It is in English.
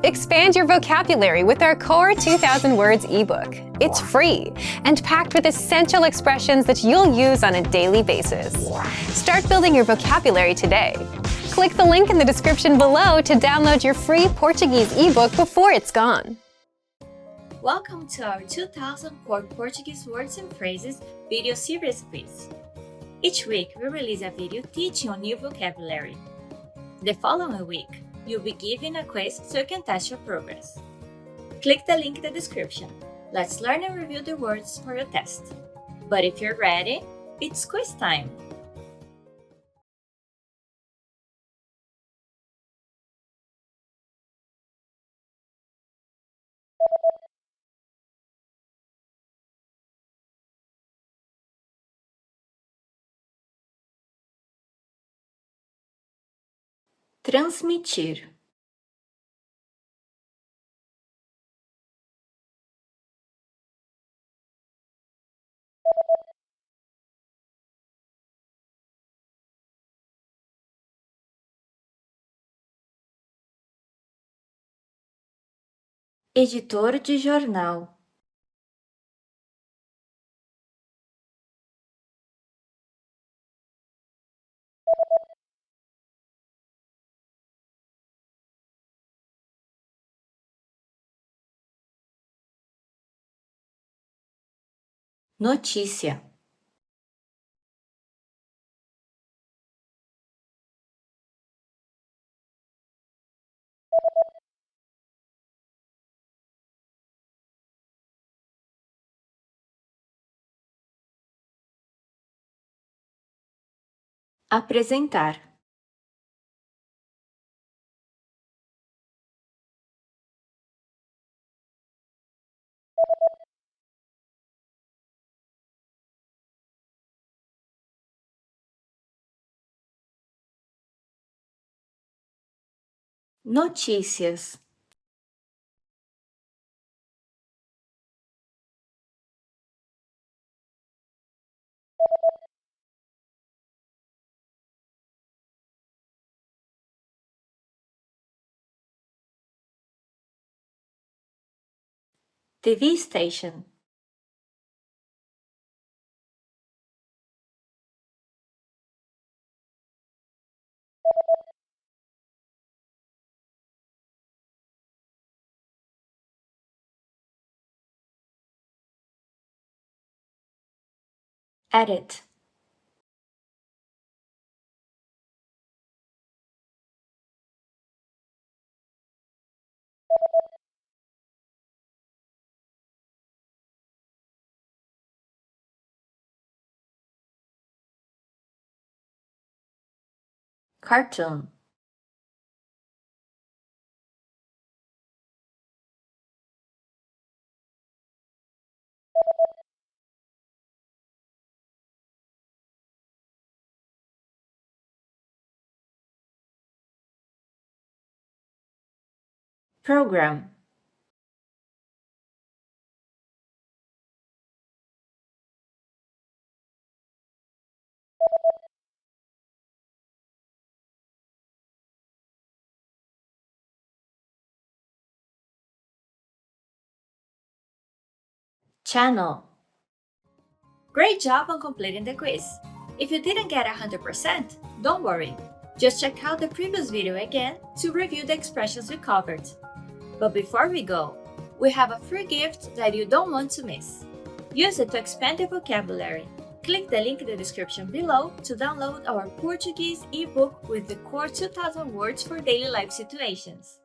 Expand your vocabulary with our Core 2000 Words ebook. It's free and packed with essential expressions that you'll use on a daily basis. Start building your vocabulary today. Click the link in the description below to download your free Portuguese ebook before it's gone. Welcome to our 2000 Core Portuguese Words and Phrases video series quiz. Each week, we release a video teaching on new vocabulary. The following week, you'll be given a quiz so you can test your progress. Click the link in the description. Let's learn and review the words for your test. But if you're ready, it's quiz time! Transmitir. Editor de jornal. Notícia. Apresentar. Notícias. TV station. Edit. Cartoon. Program. Channel. Great job on completing the quiz! If you didn't get 100%, don't worry. Just check out the previous video again to review the expressions we covered. But before we go, we have a free gift that you don't want to miss. Use it to expand your vocabulary. Click the link in the description below to download our Portuguese ebook with the Core 2000 Words for Daily Life Situations.